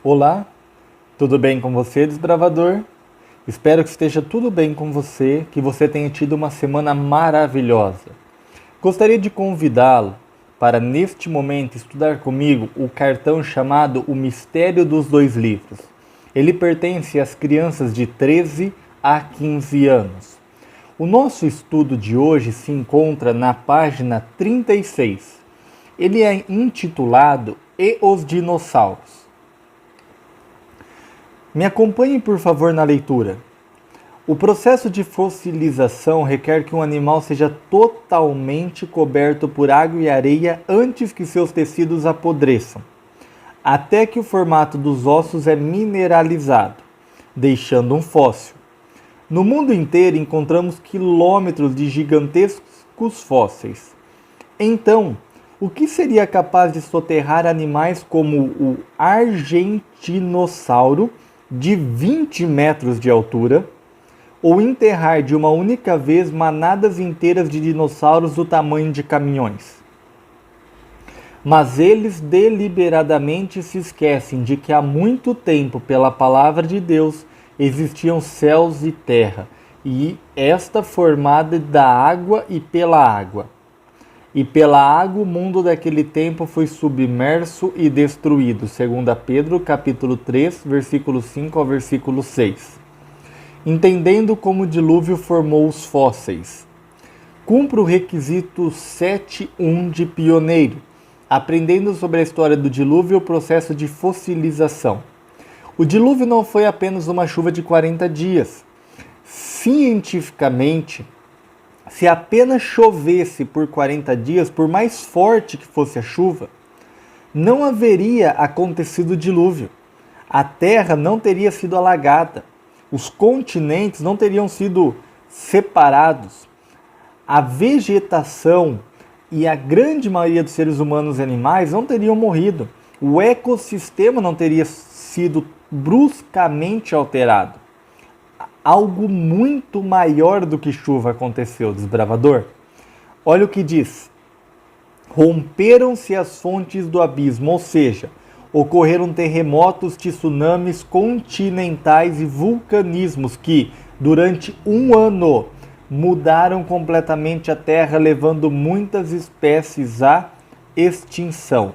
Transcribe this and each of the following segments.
Olá, tudo bem com você, desbravador? Espero que esteja tudo bem com você, que você tenha tido uma semana maravilhosa. Gostaria de convidá-lo para, neste momento, estudar comigo o cartão chamado O Mistério dos Dois Livros. Ele pertence às crianças de 13 a 15 anos. O nosso estudo de hoje se encontra na página 36. Ele é intitulado E os Dinossauros. Me acompanhe, por favor, na leitura. O processo de fossilização requer que um animal seja totalmente coberto por água e areia antes que seus tecidos apodreçam, até que o formato dos ossos é mineralizado, deixando um fóssil. No mundo inteiro encontramos quilômetros de gigantescos fósseis. Então, o que seria capaz de soterrar animais como o argentinossauro, de 20 metros de altura, ou enterrar de uma única vez manadas inteiras de dinossauros do tamanho de caminhões? Mas eles deliberadamente se esquecem de que há muito tempo, pela palavra de Deus, existiam céus e terra, e esta formada da água e pela água. E pela água o mundo daquele tempo foi submerso e destruído, segundo Pedro, capítulo 3, versículo 5 ao versículo 6. Entendendo como o dilúvio formou os fósseis. Cumpra o requisito 7.1 de pioneiro, aprendendo sobre a história do dilúvio e o processo de fossilização. O dilúvio não foi apenas uma chuva de 40 dias. Cientificamente, se apenas chovesse por 40 dias, por mais forte que fosse a chuva, não haveria acontecido o dilúvio. A terra não teria sido alagada. Os continentes não teriam sido separados. A vegetação e a grande maioria dos seres humanos e animais não teriam morrido. O ecossistema não teria sido bruscamente alterado. Algo muito maior do que chuva aconteceu, desbravador. Olha o que diz. Romperam-se as fontes do abismo, ou seja, ocorreram terremotos, tsunamis continentais e vulcanismos que, durante um ano, mudaram completamente a Terra, levando muitas espécies à extinção.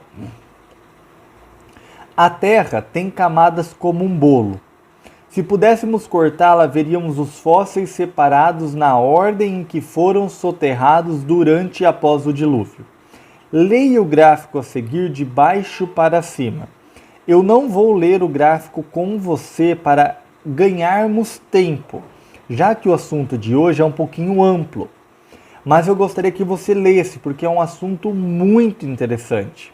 A Terra tem camadas como um bolo. Se pudéssemos cortá-la, veríamos os fósseis separados na ordem em que foram soterrados durante e após o dilúvio. Leia o gráfico a seguir de baixo para cima. Eu não vou ler o gráfico com você para ganharmos tempo, já que o assunto de hoje é um pouquinho amplo. Mas eu gostaria que você lesse, porque é um assunto muito interessante.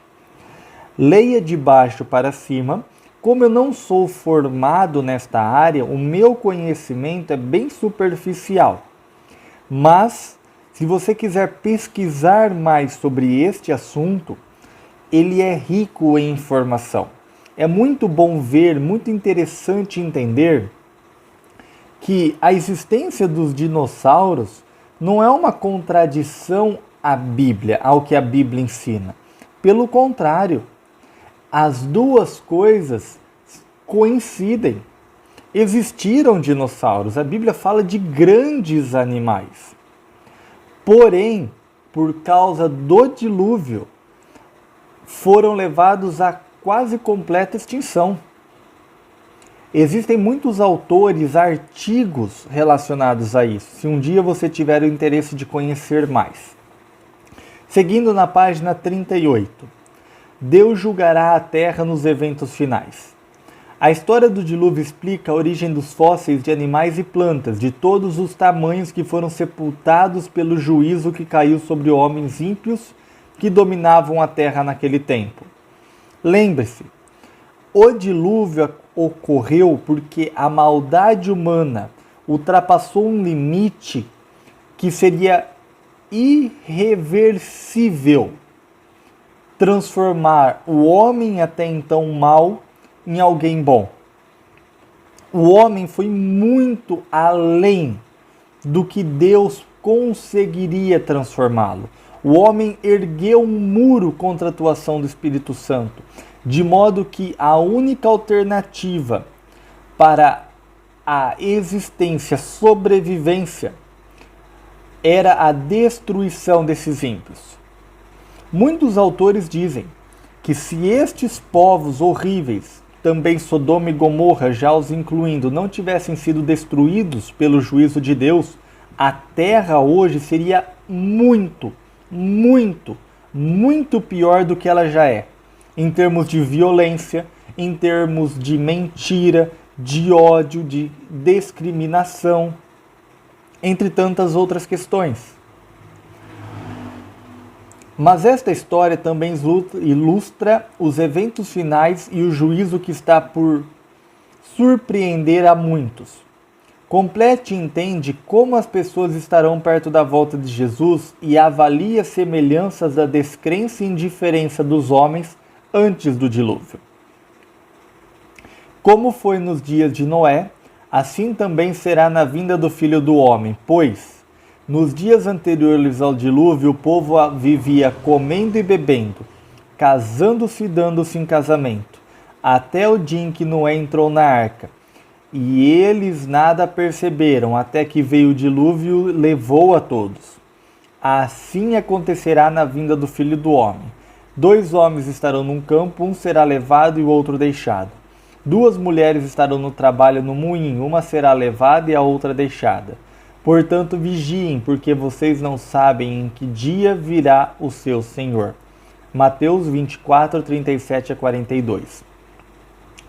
Leia de baixo para cima. Como eu não sou formado nesta área, o meu conhecimento é bem superficial. Mas, se você quiser pesquisar mais sobre este assunto, ele é rico em informação. É muito bom ver, muito interessante entender que a existência dos dinossauros não é uma contradição à Bíblia, ao que a Bíblia ensina. Pelo contrário, as duas coisas coincidem. Existiram dinossauros. A Bíblia fala de grandes animais. Porém, por causa do dilúvio, foram levados a quase completa extinção. Existem muitos autores, artigos relacionados a isso, se um dia você tiver o interesse de conhecer mais. Seguindo na página 38. Deus julgará a terra nos eventos finais. A história do dilúvio explica a origem dos fósseis de animais e plantas, de todos os tamanhos que foram sepultados pelo juízo que caiu sobre homens ímpios que dominavam a terra naquele tempo. Lembre-se, o dilúvio ocorreu porque a maldade humana ultrapassou um limite que seria irreversível. Transformar o homem até então mau em alguém bom. O homem foi muito além do que Deus conseguiria transformá-lo. O homem ergueu um muro contra a atuação do Espírito Santo. de modo que a única alternativa para a existência, sobrevivência, era a destruição desses ímpios. Muitos autores dizem que se estes povos horríveis, também Sodoma e Gomorra, já os incluindo, não tivessem sido destruídos pelo juízo de Deus, a terra hoje seria muito, muito, muito pior do que ela já é, em termos de violência, em termos de mentira, de ódio, de discriminação, entre tantas outras questões. Mas esta história também ilustra os eventos finais e o juízo que está por surpreender a muitos. Complete e entende como as pessoas estarão perto da volta de Jesus e avalie as semelhanças da descrença e indiferença dos homens antes do dilúvio. Como foi nos dias de Noé, assim também será na vinda do Filho do Homem, pois, nos dias anteriores ao dilúvio, o povo vivia comendo e bebendo, casando-se e dando-se em casamento, até o dia em que Noé entrou na arca. E eles nada perceberam, até que veio o dilúvio e levou a todos. Assim acontecerá na vinda do Filho do Homem. 2 homens estarão num campo, um será levado e o outro deixado. 2 mulheres estarão no trabalho no moinho, uma será levada e a outra deixada. Portanto, vigiem, porque vocês não sabem em que dia virá o seu Senhor. Mateus 24, 37 a 42.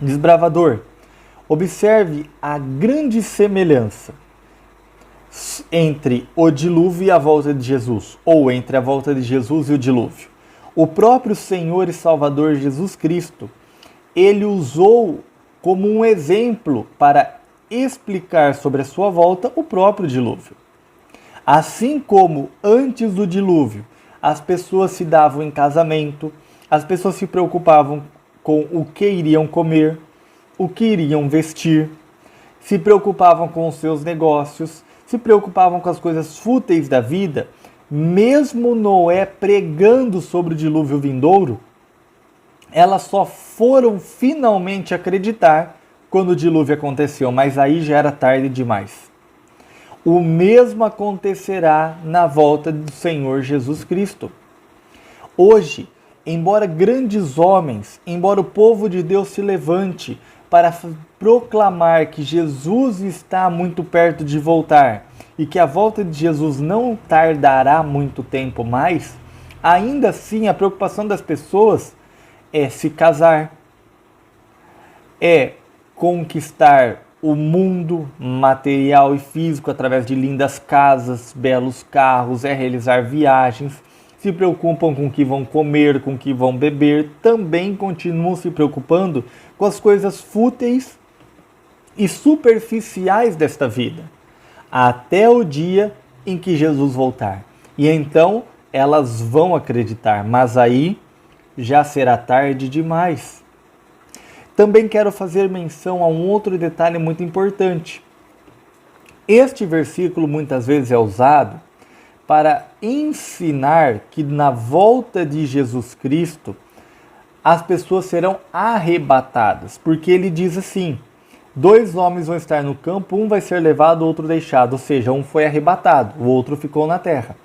Desbravador, observe a grande semelhança entre o dilúvio e a volta de Jesus, ou entre a volta de Jesus e o dilúvio. O próprio Senhor e Salvador Jesus Cristo, ele usou como um exemplo para explicar sobre a sua volta o próprio dilúvio. Assim como antes do dilúvio as pessoas se davam em casamento, as pessoas se preocupavam com o que iriam comer, o que iriam vestir, se preocupavam com os seus negócios, se preocupavam com as coisas fúteis da vida, mesmo Noé pregando sobre o dilúvio vindouro, elas só foram finalmente acreditar quando o dilúvio aconteceu, mas aí já era tarde demais. O mesmo acontecerá na volta do Senhor Jesus Cristo. Hoje, embora grandes homens, embora o povo de Deus se levante para proclamar que Jesus está muito perto de voltar e que a volta de Jesus não tardará muito tempo mais, ainda assim a preocupação das pessoas é se casar, é conquistar o mundo material e físico através de lindas casas, belos carros, é realizar viagens, se preocupam com o que vão comer, com o que vão beber, também continuam se preocupando com as coisas fúteis e superficiais desta vida, até o dia em que Jesus voltar. E então elas vão acreditar, mas aí já será tarde demais. Também quero fazer menção a um outro detalhe muito importante. Este versículo muitas vezes é usado para ensinar que na volta de Jesus Cristo as pessoas serão arrebatadas, porque ele diz assim: 2 homens vão estar no campo, um vai ser levado, o outro deixado, ou seja, um foi arrebatado, o outro ficou na terra.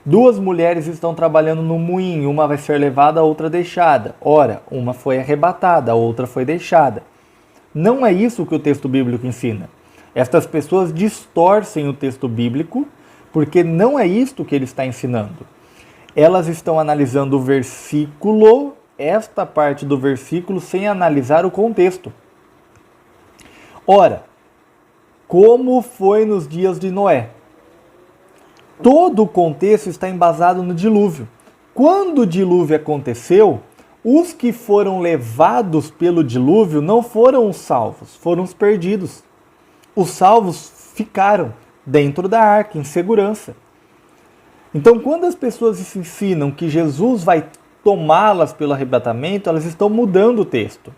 2 mulheres estão trabalhando no moinho, uma vai ser levada, a outra deixada. Ora, uma foi arrebatada, a outra foi deixada. Não é isso que o texto bíblico ensina. Estas pessoas distorcem o texto bíblico, porque não é isto que ele está ensinando. Elas estão analisando o versículo, esta parte do versículo, sem analisar o contexto. Ora, como foi nos dias de Noé? Todo o contexto está embasado no dilúvio. Quando o dilúvio aconteceu, os que foram levados pelo dilúvio não foram os salvos, foram os perdidos. Os salvos ficaram dentro da arca, em segurança. Então, quando as pessoas se ensinam que Jesus vai tomá-las pelo arrebatamento, elas estão mudando o texto.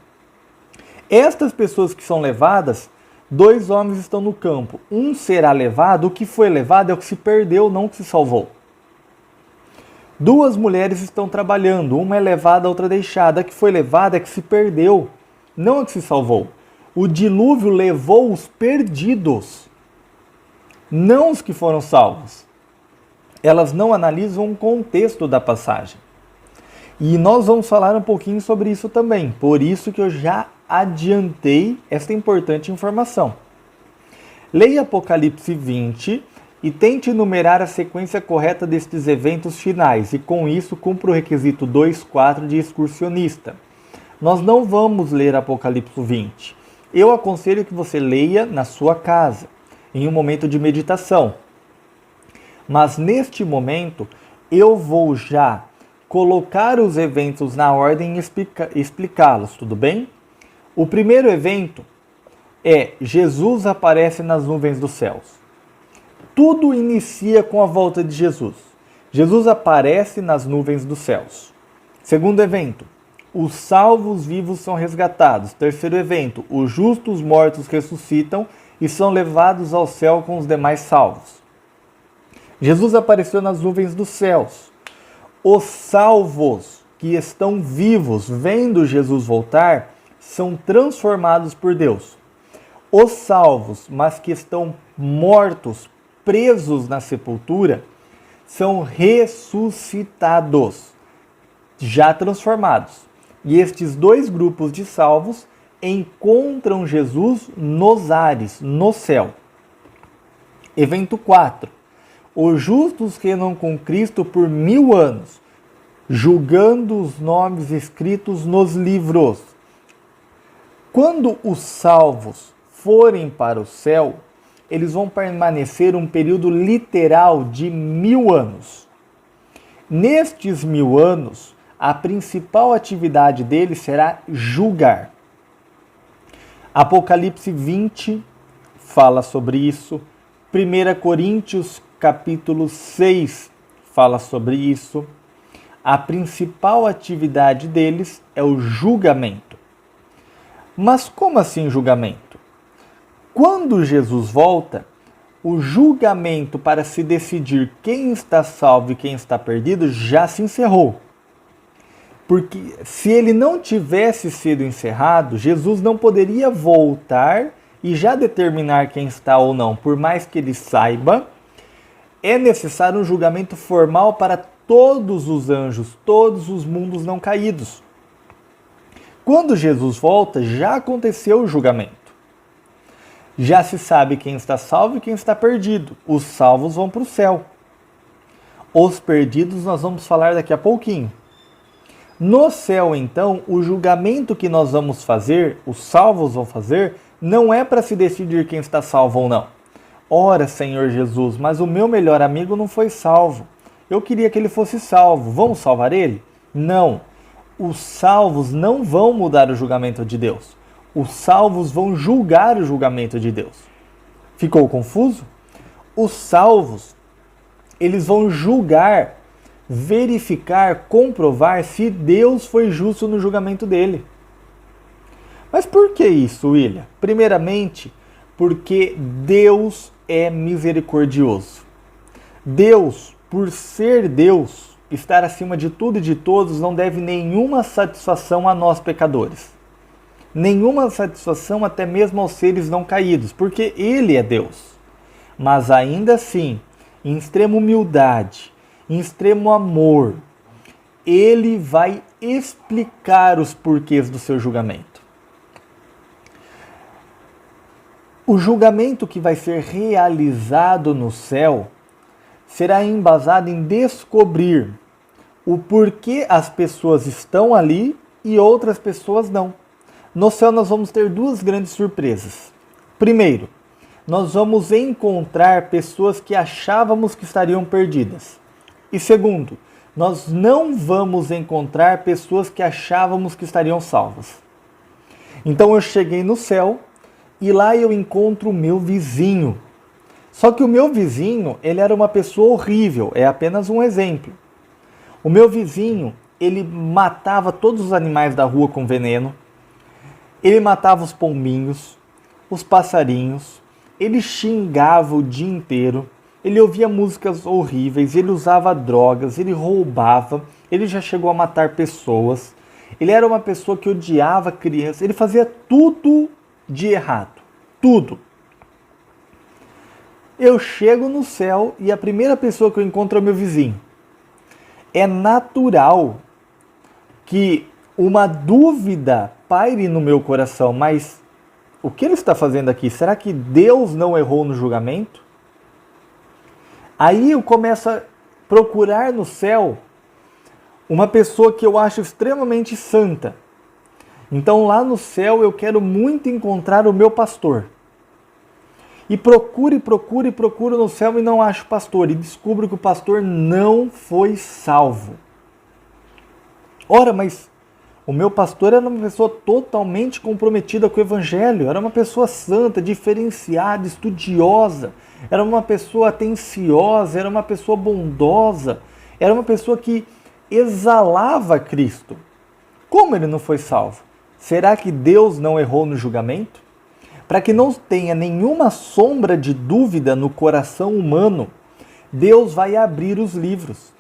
Estas pessoas que são levadas, 2 homens estão no campo. Um será levado, o que foi levado é o que se perdeu, não o que se salvou. Duas mulheres estão trabalhando, uma é levada, a outra deixada. A que foi levada é que se perdeu, não a que se salvou. O dilúvio levou os perdidos, não os que foram salvos. Elas não analisam o contexto da passagem. E nós vamos falar um pouquinho sobre isso também, por isso que eu já adiantei esta importante informação. Leia Apocalipse 20 e tente enumerar a sequência correta destes eventos finais, e com isso cumpra o requisito 2.4 de excursionista. Nós não vamos ler Apocalipse 20. Eu aconselho que você leia na sua casa, em um momento de meditação. Mas neste momento, eu vou já colocar os eventos na ordem e explicá-los, tudo bem? O primeiro evento é Jesus aparece nas nuvens dos céus. Tudo inicia com a volta de Jesus. Jesus aparece nas nuvens dos céus. Segundo evento, os salvos vivos são resgatados. Terceiro evento, os justos mortos ressuscitam e são levados ao céu com os demais salvos. Jesus apareceu nas nuvens dos céus. Os salvos que estão vivos, vendo Jesus voltar, são transformados por Deus. Os salvos, mas que estão mortos, presos na sepultura, são ressuscitados, já transformados. E estes dois grupos de salvos encontram Jesus nos ares, no céu. Evento 4. Os justos reinam com Cristo por 1000 anos, julgando os nomes escritos nos livros. Quando os salvos forem para o céu, eles vão permanecer um período literal de 1000 anos. Nestes 1000 anos, a principal atividade deles será julgar. Apocalipse 20 fala sobre isso. 1 Coríntios capítulo 6 fala sobre isso. A principal atividade deles é o julgamento. Mas como assim julgamento? Quando Jesus volta, o julgamento para se decidir quem está salvo e quem está perdido já se encerrou. Porque se ele não tivesse sido encerrado, Jesus não poderia voltar e já determinar quem está ou não. Por mais que ele saiba, é necessário um julgamento formal para todos os anjos, todos os mundos não caídos. Quando Jesus volta, já aconteceu o julgamento. Já se sabe quem está salvo e quem está perdido. Os salvos vão para o céu. Os perdidos nós vamos falar daqui a pouquinho. No céu, então, o julgamento que nós vamos fazer, os salvos vão fazer, não é para se decidir quem está salvo ou não. Ora, Senhor Jesus, mas o meu melhor amigo não foi salvo. Eu queria que ele fosse salvo. Vamos salvar ele? Não. Os salvos não vão mudar o julgamento de Deus. Os salvos vão julgar o julgamento de Deus. Ficou confuso? Os salvos, eles vão julgar, verificar, comprovar se Deus foi justo no julgamento dele. Mas por que isso, William? Primeiramente, porque Deus é misericordioso. Deus, por ser Deus, estar acima de tudo e de todos, não deve nenhuma satisfação a nós pecadores. Nenhuma satisfação até mesmo aos seres não caídos, porque Ele é Deus. Mas ainda assim, em extrema humildade, em extremo amor, Ele vai explicar os porquês do seu julgamento. O julgamento que vai ser realizado no céu será embasado em descobrir o porquê as pessoas estão ali e outras pessoas não. No céu nós vamos ter duas grandes surpresas. Primeiro, nós vamos encontrar pessoas que achávamos que estariam perdidas. E segundo, nós não vamos encontrar pessoas que achávamos que estariam salvas. Então eu cheguei no céu e lá eu encontro o meu vizinho. Só que o meu vizinho, ele era uma pessoa horrível, é apenas um exemplo. O meu vizinho, ele matava todos os animais da rua com veneno, ele matava os pombinhos, os passarinhos, ele xingava o dia inteiro, Ele ouvia músicas horríveis, ele usava drogas, ele roubava, ele já chegou a matar pessoas. Ele era uma pessoa que odiava crianças, ele fazia tudo de errado, tudo. Eu chego no céu e a primeira pessoa que eu encontro é o meu vizinho. É natural que uma dúvida paire no meu coração, mas o que ele está fazendo aqui? Será que Deus não errou no julgamento? Aí eu começo a procurar no céu uma pessoa que eu acho extremamente santa. Então lá no céu eu quero muito encontrar o meu pastor. E procuro no céu e não acho pastor. E descubro que o pastor não foi salvo. Ora, mas o meu pastor era uma pessoa totalmente comprometida com o evangelho. Era uma pessoa santa, diferenciada, estudiosa. Era uma pessoa atenciosa, era uma pessoa bondosa. Era uma pessoa que exalava Cristo. Como ele não foi salvo? Será que Deus não errou no julgamento? Para que não tenha nenhuma sombra de dúvida no coração humano, Deus vai abrir os livros.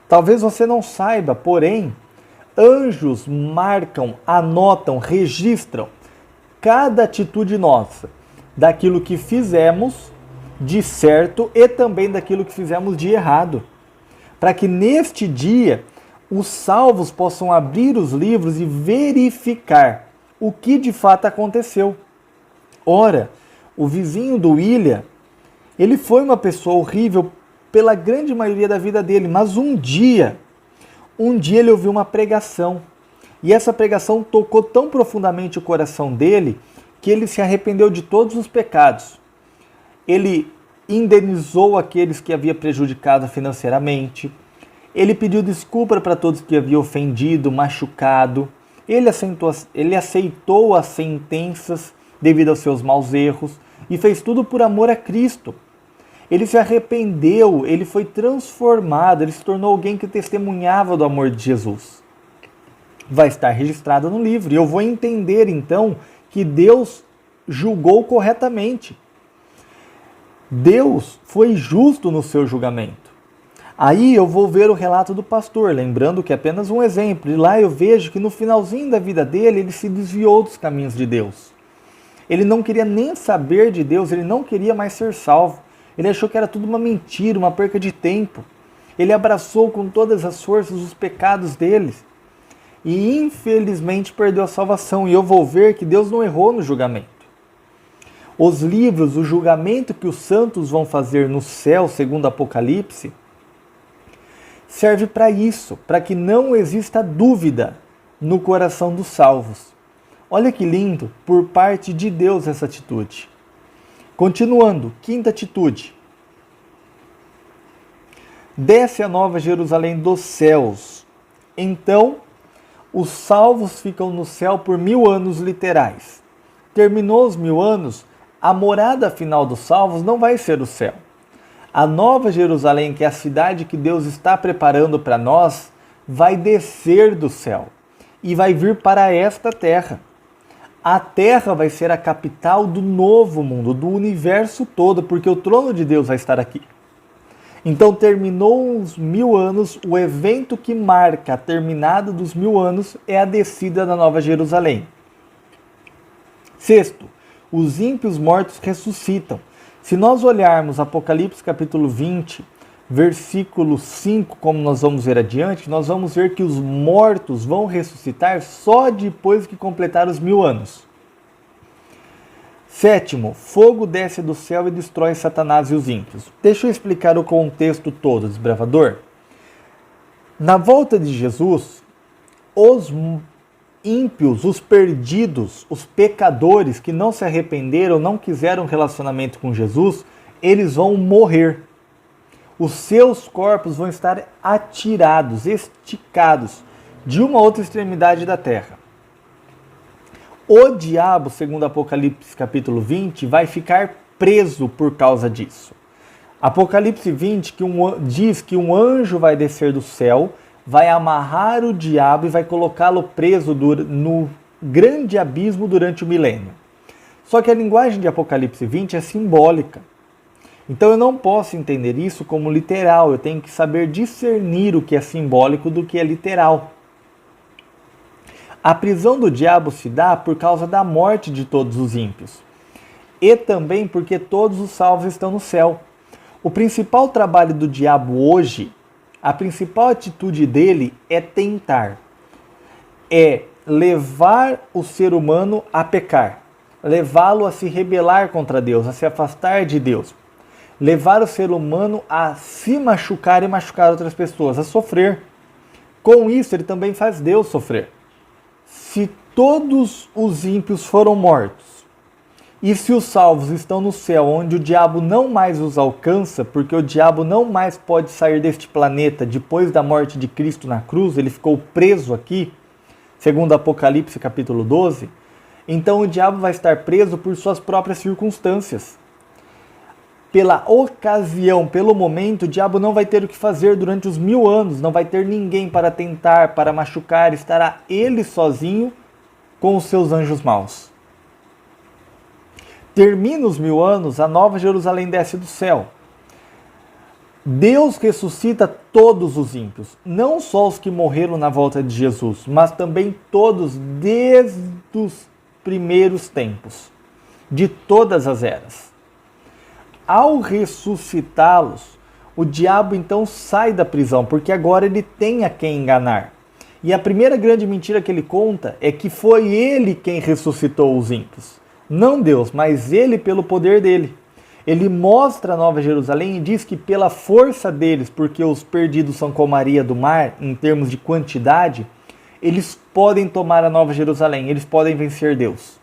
Talvez você não saiba, porém, anjos marcam, anotam, registram cada atitude nossa, daquilo que fizemos de certo e também daquilo que fizemos de errado. Para que neste dia os salvos possam abrir os livros e verificar o que de fato aconteceu. Ora, o vizinho do William, ele foi uma pessoa horrível pela grande maioria da vida dele, mas um dia ele ouviu uma pregação. E essa pregação tocou tão profundamente o coração dele que ele se arrependeu de todos os pecados. Ele indenizou aqueles que havia prejudicado financeiramente. Ele pediu desculpa para todos que havia ofendido, machucado. Ele aceitou as sentenças devido aos seus maus erros e fez tudo por amor a Cristo. Ele se arrependeu, ele foi transformado, ele se tornou alguém que testemunhava do amor de Jesus. Vai estar registrado no livro e eu vou entender então que Deus julgou corretamente. Deus foi justo no seu julgamento. Aí eu vou ver o relato do pastor, lembrando que é apenas um exemplo. E lá eu vejo que no finalzinho da vida dele, ele se desviou dos caminhos de Deus. Ele não queria nem saber de Deus, ele não queria mais ser salvo. Ele achou que era tudo uma mentira, uma perca de tempo. Ele abraçou com todas as forças os pecados deles. E infelizmente perdeu a salvação. E eu vou ver que Deus não errou no julgamento. Os livros, o julgamento que os santos vão fazer no céu, segundo Apocalipse, serve para isso, para que não exista dúvida no coração dos salvos. Olha que lindo, por parte de Deus essa atitude. Continuando, quinta atitude. Desce a nova Jerusalém dos céus. Então, os salvos ficam no céu por 1000 anos literais. Terminou os 1000 anos, a morada final dos salvos não vai ser o céu. A nova Jerusalém, que é a cidade que Deus está preparando para nós, vai descer do céu e vai vir para esta terra. A terra vai ser a capital do novo mundo, do universo todo, porque o trono de Deus vai estar aqui. Então terminou os 1000 anos, o evento que marca a terminada dos 1000 anos é a descida da Nova Jerusalém. Sexto, os ímpios mortos ressuscitam. Se nós olharmos Apocalipse capítulo 20, versículo 5, como nós vamos ver adiante, nós vamos ver que os mortos vão ressuscitar só depois que completar os 1000 anos. Sétimo, fogo desce do céu e destrói Satanás e os ímpios. Deixa eu explicar o contexto todo, desbravador. Na volta de Jesus, os ímpios, os perdidos, os pecadores que não se arrependeram, não quiseram relacionamento com Jesus, eles vão morrer. Os seus corpos vão estar atirados, esticados de uma outra extremidade da terra. O diabo, segundo Apocalipse capítulo 20, vai ficar preso por causa disso. Apocalipse 20 diz que um anjo vai descer do céu, vai amarrar o diabo e vai colocá-lo preso no grande abismo durante o milênio. Só que a linguagem de Apocalipse 20 é simbólica. Então eu não posso entender isso como literal, eu tenho que saber discernir o que é simbólico do que é literal. A prisão do diabo se dá por causa da morte de todos os ímpios. E também porque todos os salvos estão no céu. O principal trabalho do diabo hoje, a principal atitude dele é tentar. É levar o ser humano a pecar. Levá-lo a se rebelar contra Deus, a se afastar de Deus. Levar o ser humano a se machucar e machucar outras pessoas, a sofrer. Com isso, ele também faz Deus sofrer. Se todos os ímpios foram mortos, e se os salvos estão no céu, onde o diabo não mais os alcança, porque o diabo não mais pode sair deste planeta depois da morte de Cristo na cruz, ele ficou preso aqui, segundo Apocalipse capítulo 12, então o diabo vai estar preso por suas próprias circunstâncias. Pela ocasião, pelo momento, o diabo não vai ter o que fazer durante os 1000 anos, não vai ter ninguém para tentar, para machucar, estará ele sozinho com os seus anjos maus. Termina os 1000 anos, a Nova Jerusalém desce do céu. Deus ressuscita todos os ímpios, não só os que morreram na volta de Jesus, mas também todos desde os primeiros tempos, de todas as eras. Ao ressuscitá-los, o diabo então sai da prisão, porque agora ele tem a quem enganar. E a primeira grande mentira que ele conta é que foi ele quem ressuscitou os ímpios. Não Deus, mas ele pelo poder dele. Ele mostra a Nova Jerusalém e diz que pela força deles, porque os perdidos são como a areia do mar, em termos de quantidade, eles podem tomar a Nova Jerusalém, eles podem vencer Deus.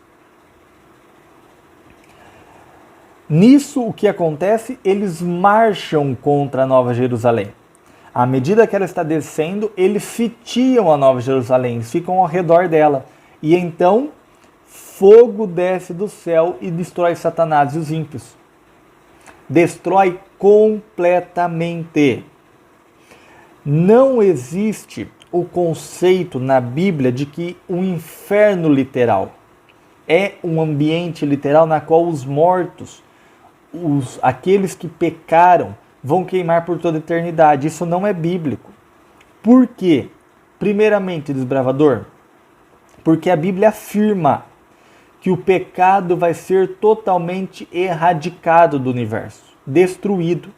Nisso, o que acontece? Eles marcham contra a Nova Jerusalém. À medida que ela está descendo, eles sitiam a Nova Jerusalém, eles ficam ao redor dela. E então, fogo desce do céu e destrói Satanás e os ímpios. Destrói completamente. Não existe o conceito na Bíblia de que o inferno literal é um ambiente literal na qual os mortos, aqueles que pecaram, vão queimar por toda a eternidade. Isso não é bíblico. Por quê? Primeiramente, desbravador, porque a Bíblia afirma que o pecado vai ser totalmente erradicado do universo, destruído.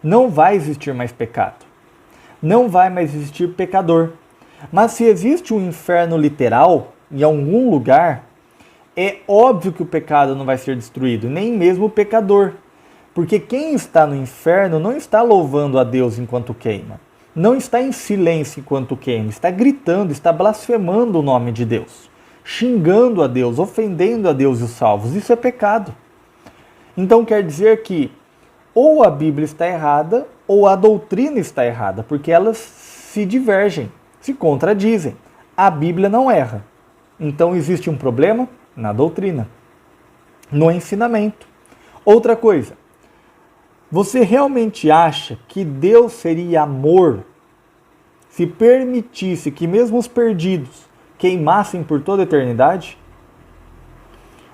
Não vai existir mais pecado. Não vai mais existir pecador. Mas se existe um inferno literal em algum lugar, é óbvio que o pecado não vai ser destruído, nem mesmo o pecador. Porque quem está no inferno não está louvando a Deus enquanto queima. Não está em silêncio enquanto queima. Está gritando, está blasfemando o nome de Deus. Xingando a Deus, ofendendo a Deus e os salvos. Isso é pecado. Então quer dizer que ou a Bíblia está errada ou a doutrina está errada. Porque elas se divergem, se contradizem. A Bíblia não erra. Então existe um problema na doutrina, no ensinamento. Outra coisa, você realmente acha que Deus seria amor se permitisse que mesmo os perdidos queimassem por toda a eternidade?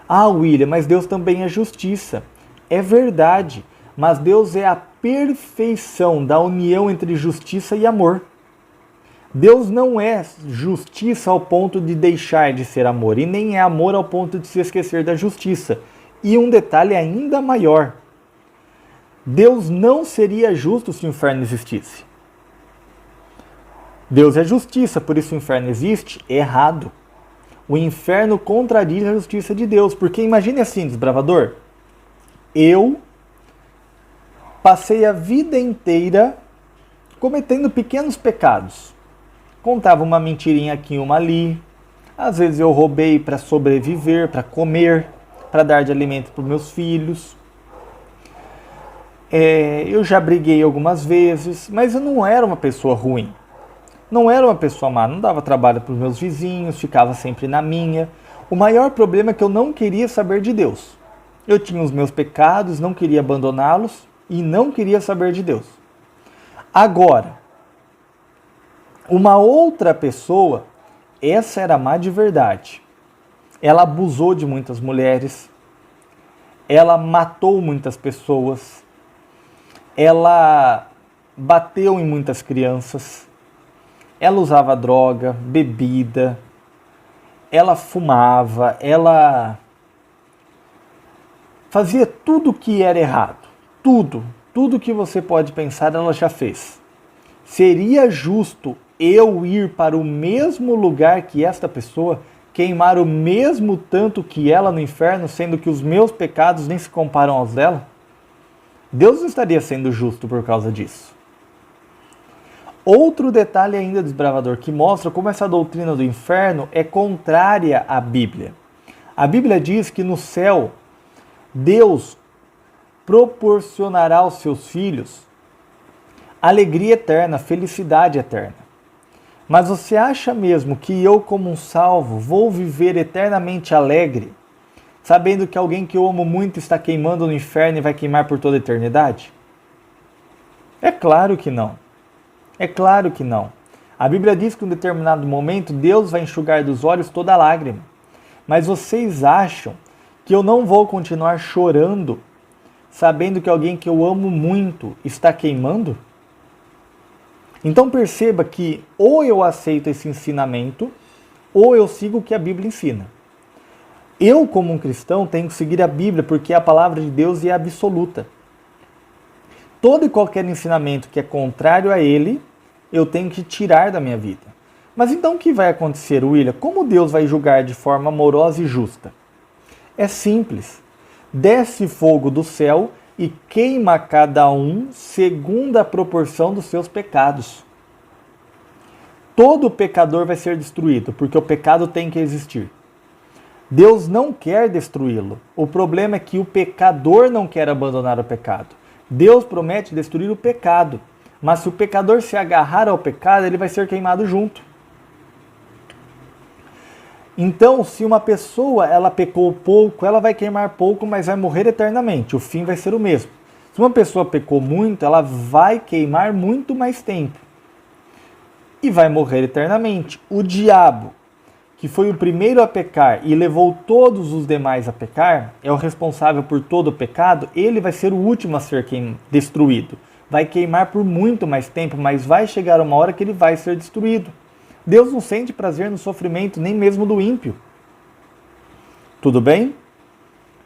Ah, William, mas Deus também é justiça. É verdade, mas Deus é a perfeição da união entre justiça e amor. Deus não é justiça ao ponto de deixar de ser amor, e nem é amor ao ponto de se esquecer da justiça. E um detalhe ainda maior: Deus não seria justo se o inferno existisse. Deus é justiça, por isso o inferno existe? Errado. O inferno contradiz a justiça de Deus, porque imagine assim, desbravador, eu passei a vida inteira cometendo pequenos pecados. Contava uma mentirinha aqui e uma ali. Às vezes eu roubei para sobreviver, para comer, para dar de alimento para os meus filhos. Eu já briguei algumas vezes, mas eu não era uma pessoa ruim. Não era uma pessoa má, não dava trabalho para os meus vizinhos, ficava sempre na minha. O maior problema é que eu não queria saber de Deus. Eu tinha os meus pecados, não queria abandoná-los e não queria saber de Deus. Agora, uma outra pessoa, essa era má de verdade. Ela abusou de muitas mulheres, ela matou muitas pessoas, ela bateu em muitas crianças, ela usava droga, bebida, ela fumava, ela fazia tudo que era errado. Tudo que você pode pensar ela já fez. Seria justo eu ir para o mesmo lugar que esta pessoa, queimar o mesmo tanto que ela no inferno, sendo que os meus pecados nem se comparam aos dela? Deus não estaria sendo justo por causa disso. Outro detalhe ainda, desbravador, que mostra como essa doutrina do inferno é contrária à Bíblia. A Bíblia diz que no céu, Deus proporcionará aos seus filhos alegria eterna, felicidade eterna. Mas você acha mesmo que eu, como um salvo, vou viver eternamente alegre, sabendo que alguém que eu amo muito está queimando no inferno e vai queimar por toda a eternidade? É claro que não. É claro que não. A Bíblia diz que em um determinado momento Deus vai enxugar dos olhos toda lágrima. Mas vocês acham que eu não vou continuar chorando, sabendo que alguém que eu amo muito está queimando? Então perceba que ou eu aceito esse ensinamento, ou eu sigo o que a Bíblia ensina. Eu, como um cristão, tenho que seguir a Bíblia, porque a palavra de Deus é absoluta. Todo e qualquer ensinamento que é contrário a ele, eu tenho que tirar da minha vida. Mas então o que vai acontecer, William? Como Deus vai julgar de forma amorosa e justa? É simples. Desce fogo do céu e queima cada um segundo a proporção dos seus pecados. Todo pecador vai ser destruído, porque o pecado tem que existir. Deus não quer destruí-lo. O problema é que o pecador não quer abandonar o pecado. Deus promete destruir o pecado, mas se o pecador se agarrar ao pecado, ele vai ser queimado junto. Então, se uma pessoa ela pecou pouco, ela vai queimar pouco, mas vai morrer eternamente. O fim vai ser o mesmo. Se uma pessoa pecou muito, ela vai queimar muito mais tempo e vai morrer eternamente. O diabo, que foi o primeiro a pecar e levou todos os demais a pecar, é o responsável por todo o pecado, ele vai ser o último a ser destruído. Vai queimar por muito mais tempo, mas vai chegar uma hora que ele vai ser destruído. Deus não sente prazer no sofrimento, nem mesmo do ímpio. Tudo bem?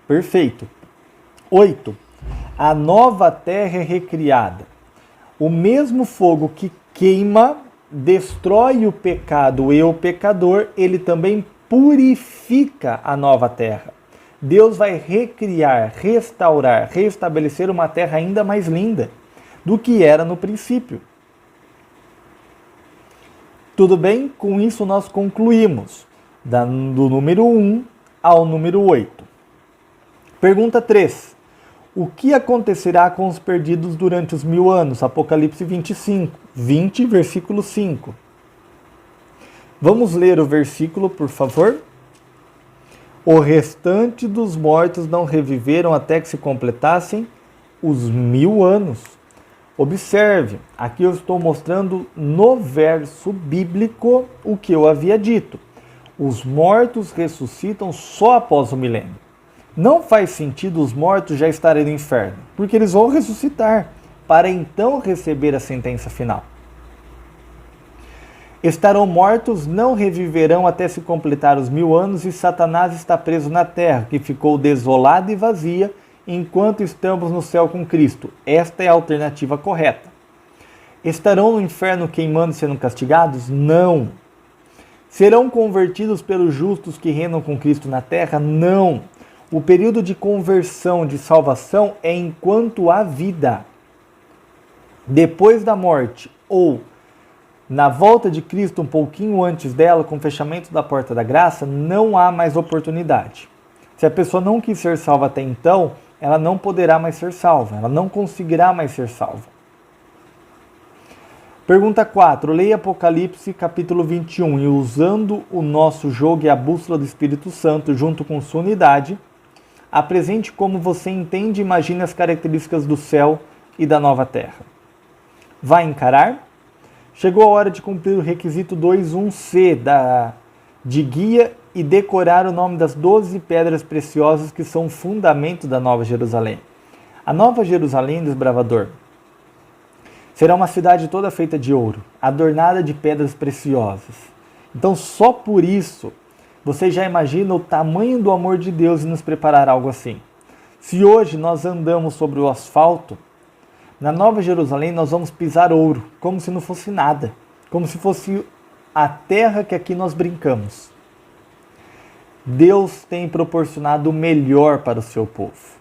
Perfeito. 8. A nova terra é recriada. O mesmo fogo que queima, destrói o pecado e o pecador, ele também purifica a nova terra. Deus vai recriar, restaurar, restabelecer uma terra ainda mais linda do que era no princípio. Tudo bem? Com isso nós concluímos do número 1 ao número 8. Pergunta 3. O que acontecerá com os perdidos durante os 1000 anos? Apocalipse 25, 20, versículo 5. Vamos ler o versículo, por favor? O restante dos mortos não reviveram até que se completassem os 1000 anos. Observe, aqui eu estou mostrando no verso bíblico o que eu havia dito. Os mortos ressuscitam só após o milênio. Não faz sentido os mortos já estarem no inferno, porque eles vão ressuscitar para então receber a sentença final. Estarão mortos, não reviverão até se completar os 1000 anos, e Satanás está preso na terra, que ficou desolada e vazia, enquanto estamos no céu com Cristo. Esta é a alternativa correta. Estarão no inferno queimando e sendo castigados? Não. Serão convertidos pelos justos que reinam com Cristo na terra? Não. O período de conversão, de salvação, é enquanto há vida. Depois da morte, ou na volta de Cristo um pouquinho antes dela, com o fechamento da porta da graça, não há mais oportunidade. Se a pessoa não quis ser salva até então, ela não poderá mais ser salva, ela não conseguirá mais ser salva. Pergunta 4. Leia Apocalipse capítulo 21 e, usando o nosso jogo e a bússola do Espírito Santo junto com sua unidade, apresente como você entende e imagina as características do céu e da nova terra. Vai encarar? Chegou a hora de cumprir o requisito 2.1c de guia e decorar o nome das 12 pedras preciosas que são o fundamento da Nova Jerusalém. A Nova Jerusalém, desbravador, Será uma cidade toda feita de ouro, adornada de pedras preciosas. Então, só por isso, você já imagina o tamanho do amor de Deus em nos preparar algo assim. Se hoje nós andamos sobre o asfalto, na Nova Jerusalém nós vamos pisar ouro, como se não fosse nada, como se fosse a terra que aqui nós brincamos. Deus tem proporcionado o melhor para o seu povo.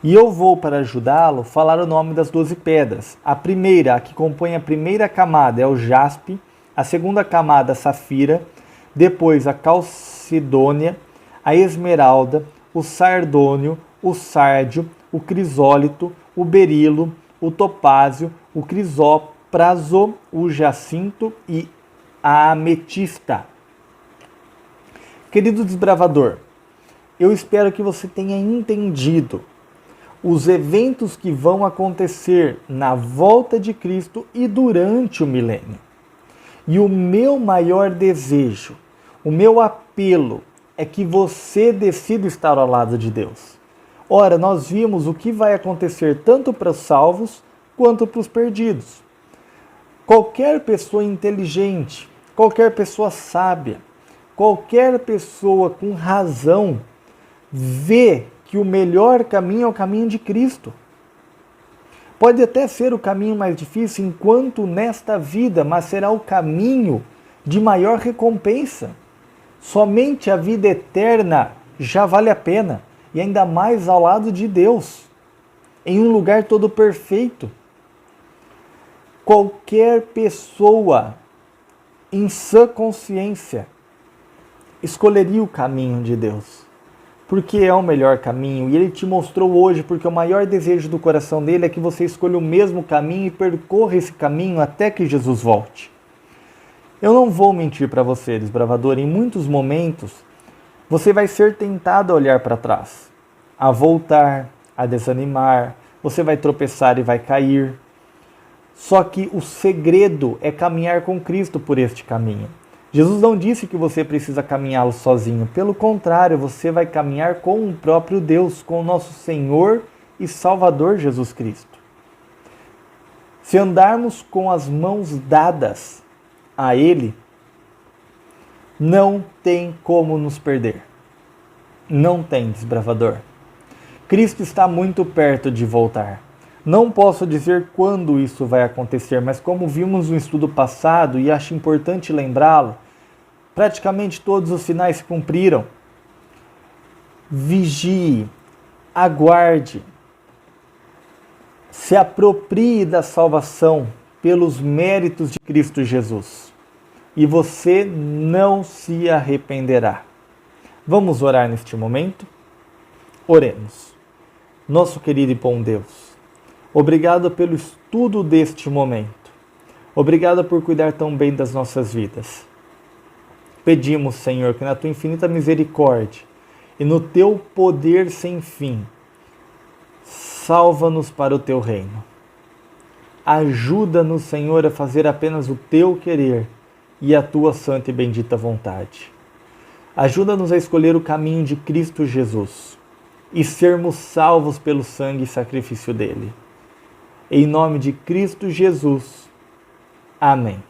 E eu vou, para ajudá-lo, falar o nome das 12 pedras. A primeira, a que compõe a primeira camada, é o jaspe, a segunda camada, a safira, depois a calcedônia, a esmeralda, o sardônio, o sárdio, o crisólito, o berilo, o topázio, o crisópraso, o jacinto e a ametista. Querido desbravador, eu espero que você tenha entendido os eventos que vão acontecer na volta de Cristo e durante o milênio. E o meu maior desejo, o meu apelo é que você decida estar ao lado de Deus. Ora, nós vimos o que vai acontecer tanto para os salvos quanto para os perdidos. Qualquer pessoa inteligente, qualquer pessoa sábia, qualquer pessoa com razão vê que o melhor caminho é o caminho de Cristo. Pode até ser o caminho mais difícil enquanto nesta vida, mas será o caminho de maior recompensa. Somente a vida eterna já vale a pena, e ainda mais ao lado de Deus, em um lugar todo perfeito. Qualquer pessoa em sã consciência escolheria o caminho de Deus, porque é o melhor caminho, e Ele te mostrou hoje, porque o maior desejo do coração dele é que você escolha o mesmo caminho e percorra esse caminho até que Jesus volte. Eu não vou mentir para você, desbravador, em muitos momentos você vai ser tentado a olhar para trás, a voltar, a desanimar, você vai tropeçar e vai cair. Só que o segredo é caminhar com Cristo por este caminho. Jesus não disse que você precisa caminhá-lo sozinho. Pelo contrário, você vai caminhar com o próprio Deus, com o nosso Senhor e Salvador Jesus Cristo. Se andarmos com as mãos dadas a Ele, não tem como nos perder. Não tem, desbravador. Cristo está muito perto de voltar. Não posso dizer quando isso vai acontecer, mas como vimos no estudo passado, e acho importante lembrá-lo, praticamente todos os sinais se cumpriram. Vigie, aguarde, se aproprie da salvação pelos méritos de Cristo Jesus, e você não se arrependerá. Vamos orar neste momento? Oremos. Nosso querido e bom Deus, obrigado pelo estudo deste momento. Obrigado por cuidar tão bem das nossas vidas. Pedimos, Senhor, que na Tua infinita misericórdia e no Teu poder sem fim, salva-nos para o Teu reino. Ajuda-nos, Senhor, a fazer apenas o Teu querer e a Tua santa e bendita vontade. Ajuda-nos a escolher o caminho de Cristo Jesus e sermos salvos pelo sangue e sacrifício dele. Em nome de Cristo Jesus. Amém.